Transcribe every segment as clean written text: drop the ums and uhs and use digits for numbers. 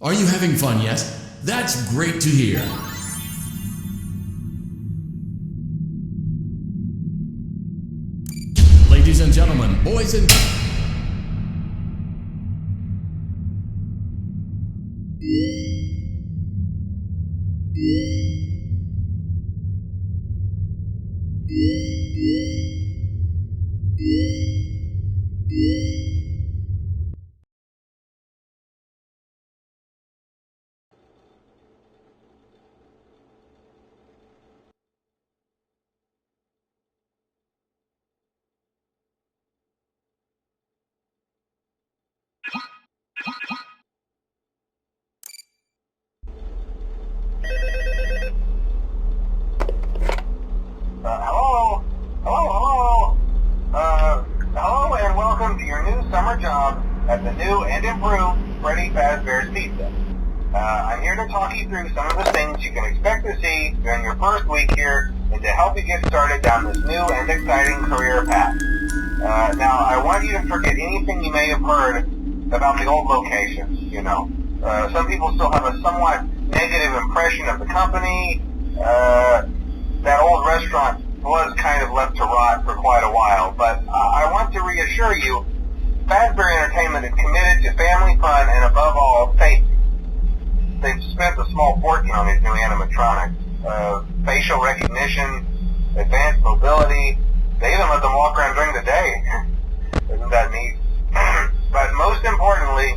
Are you having fun yet? That's great to hear. Ladies and gentlemen, boys and Hello? Hello? Hello and welcome to your new summer job at the new and improved Freddy Fazbear's Pizza. I'm here to talk you through some of the things you can expect to see during your first week here and to help you get started down this new and exciting career path. Now, I want you to forget anything you may have heard about the old location, you know. Some people still have a somewhat negative impression of the company. That old restaurant was kind of left to rot for quite a while, but I want to reassure you, Fazbear Entertainment is committed to family fun and above all, safety. They've spent a small fortune on these new animatronics. Facial recognition, advanced mobility, they even let them walk around during the day. Isn't that neat? But most importantly,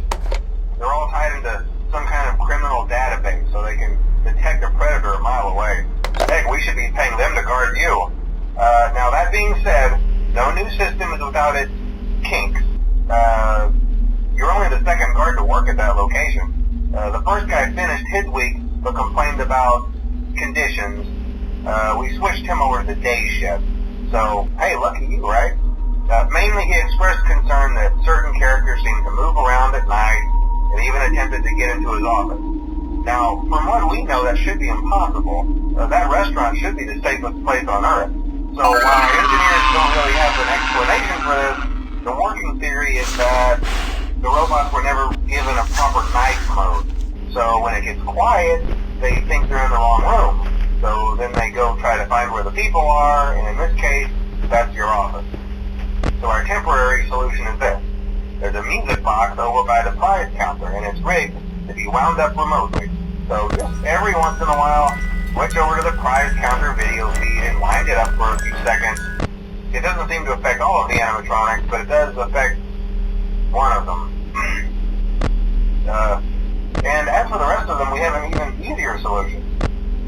they're all tied into some kind of criminal database so they can detect a predator a mile away. Heck, we should be paying them to guard you. Now that being said, no new system is without its kinks. You're only the second guard to work at that location. The first guy finished his week but complained about conditions. We switched him over to the day shift. So, hey, lucky you, right? Mainly he expressed concern that certain characters seemed to move around at night and even attempted to get into his office. Now, from what we know, that should be impossible. That restaurant should be the safest place on Earth. So while engineers don't really have an explanation for this, the working theory is that the robots were never given a proper night mode. So when it gets quiet, they think they're in the wrong room. So then they go try to find where the people are, and in this case, that's your office. So our temporary solution is this. There's a music box over by the prize counter, and it's rigged to be wound up remotely. So just every once in a while, switch over to the prize counter video feed and wind it up for a few seconds. It doesn't seem to affect all of the animatronics, but it does affect one of them. And as for the rest of them, we have an even easier solution.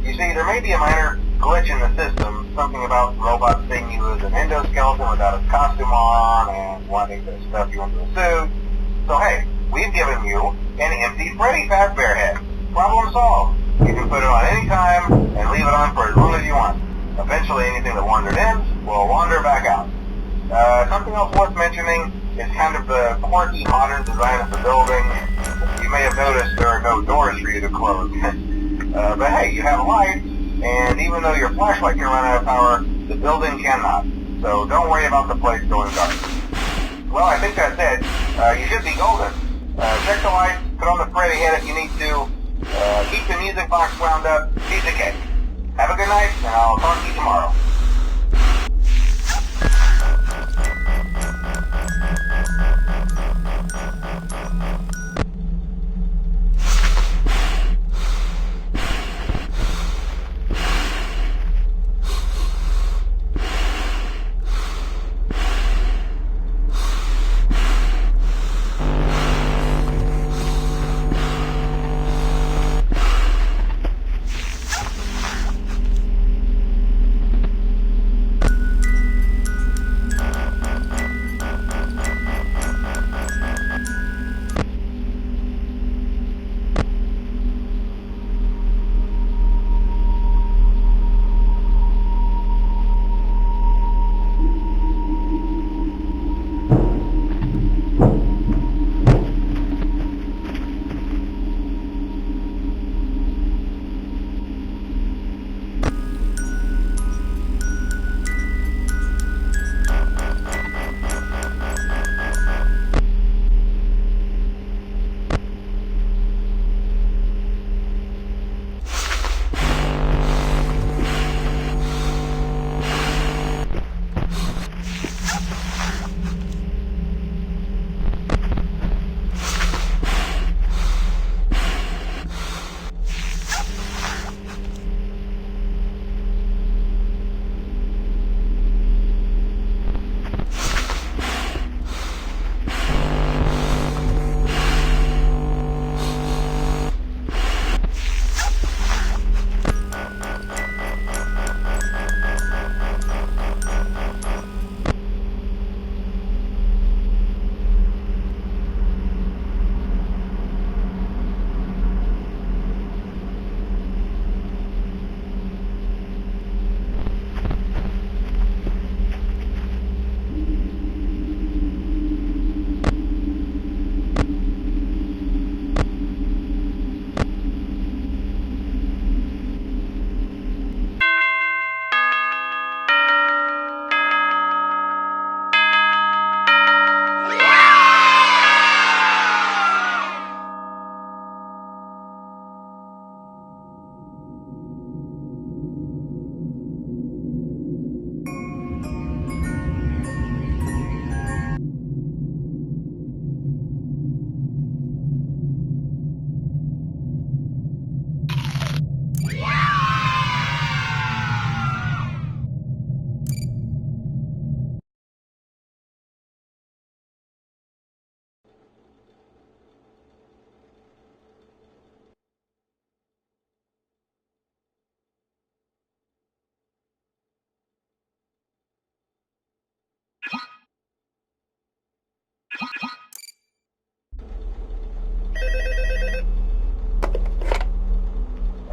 You see, there may be a minor glitch in the system, something about robots seeing you as an endoskeleton without a costume on and wanting to stuff you into a suit. So hey, we've given you an empty Freddy Fazbear head. Problem solved. You can put it on any time and leave it on for as long as you want. Eventually anything that wandered in will wander back out. Something else worth mentioning is kind of the quirky modern design of the building. You may have noticed there are no doors for you to close. But hey, you have lights, and even though your flashlight can run out of power, the building cannot. So don't worry about the place going dark. Well, I think that's it. You should be golden. Check the lights, put on the Freddy head if you need to. Keep the music box wound up. Piece of cake. Have a good night, and I'll talk to you tomorrow.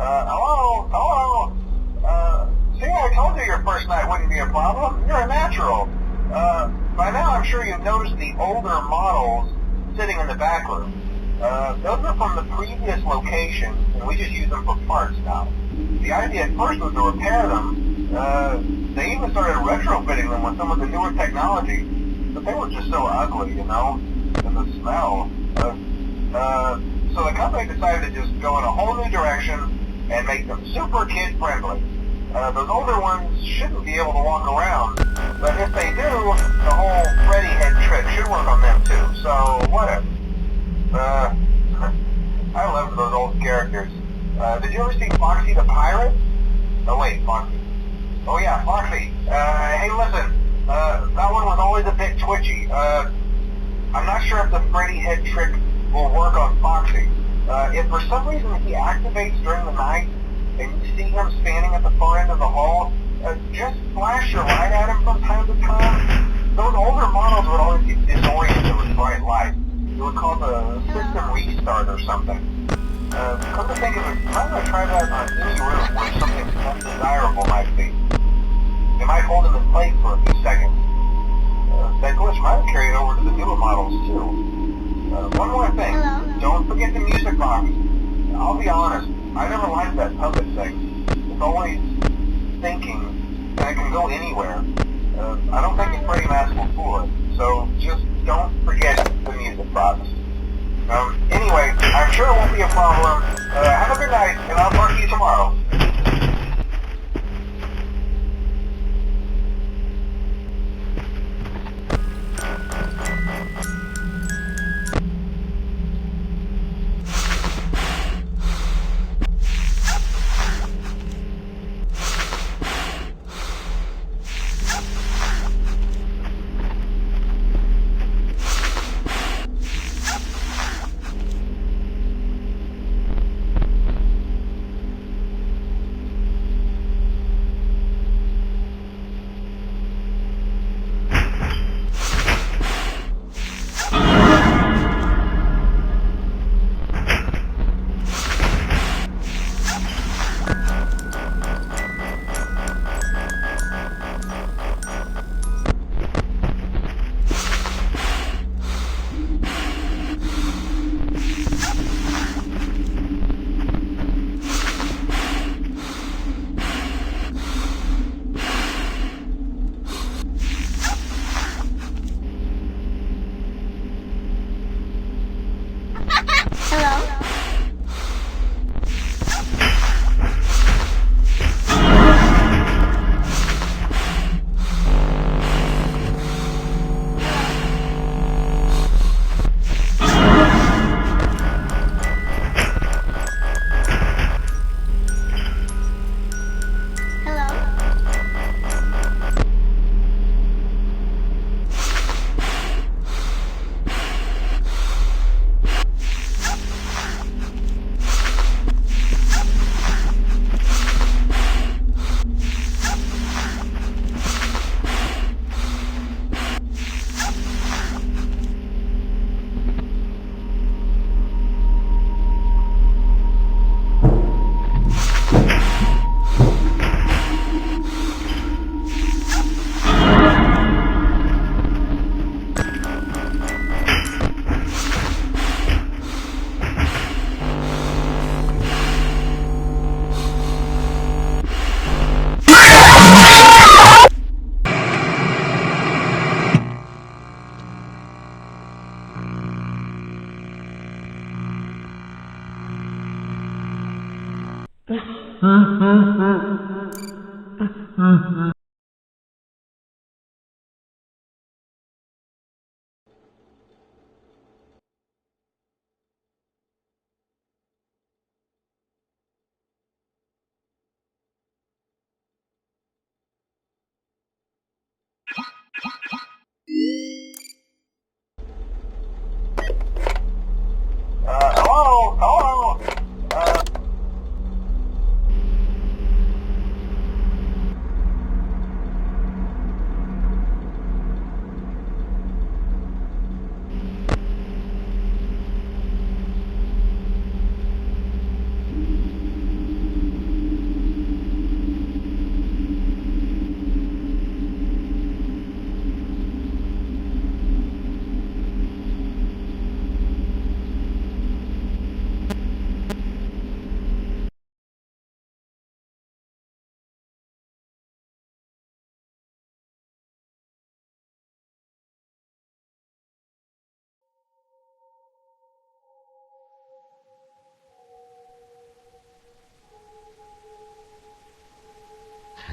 Hello? Hello? See, I told you your first night wouldn't be a problem. You're a natural. By now I'm sure you've noticed the older models sitting in the back room. Those are from the previous location, and we just use them for parts now. The idea at first was to repair them. They even started retrofitting them with some of the newer technology, but they were just so ugly, you know, and the smell. So the company decided to just go in a whole new direction and make them super kid-friendly. Those older ones shouldn't be able to walk around, but if they do, the whole Freddy head trick should work on them too, so whatever. I loved those old characters. Did you ever see Foxy the Pirate? Oh wait, Foxy. Oh yeah, Foxy. Hey listen, that one was always a bit twitchy. I'm not sure if the Freddy head trick will work on Foxy. If for some reason he activates during the night, and you see him standing at the far end of the hall, just flash your light at him from time to time. Those older models would always get disoriented with bright light. It would cause a system restart or something. Come to think of it, I'm going to try that on any room where something undesirable might be. It might hold him in place for a few seconds. That glitch might carry it over to the newer models too. One more thing. Hello? Don't forget the music box. I'll be honest, I never liked that puppet thing. It's always thinking, and it can go anywhere. I don't think the Freddy mask will fool it, so just don't forget the music box. Anyway, I'm sure it won't be a problem. Have a good night, and I'll talk to you tomorrow. Hello? Hello?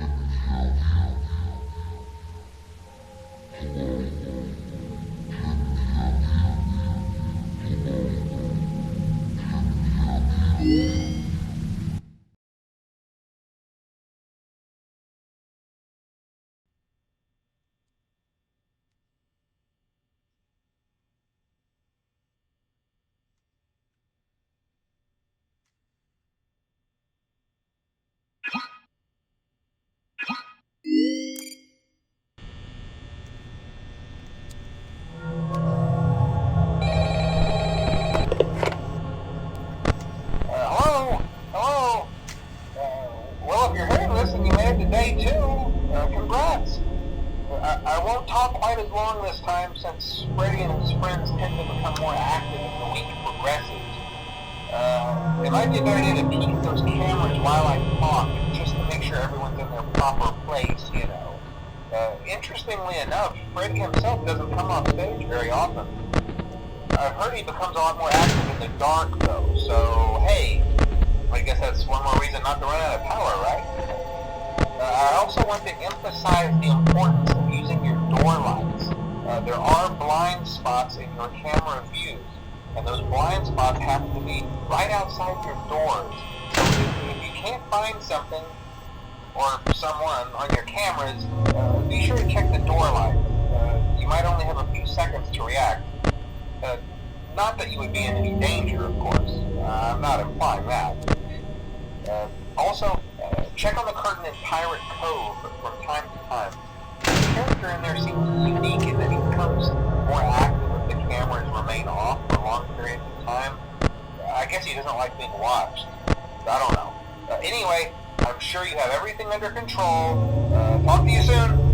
Hello? Hello? Well, if you're hearing this and you made it to day 2, congrats. I won't talk quite as long this time since Freddy and his friends tend to become more active as the week progresses. It might be a good idea to peek at those cameras while I talk, just to make sure everyone's in their proper place, you know. Interestingly enough, Freddy himself doesn't come off stage very often. I've heard he becomes a lot more active in the dark, though, so hey, I guess that's one more reason not to run out of power, right? I also want to emphasize the importance of using your door lights. There are blind spots in your camera views, and those blind spots have to be right outside your doors. So if you can't find something or someone on your cameras, be sure to check the door lights. You might only have a few seconds to react. Not that you would be in any danger, of course. I'm not implying that. Also, check on the curtain in Pirate Cove from time to time. The character in there seems unique in that he becomes more active if the cameras remain off for long periods of time. I guess he doesn't like being watched. I don't know. Anyway, I'm sure you have everything under control. Talk to you soon.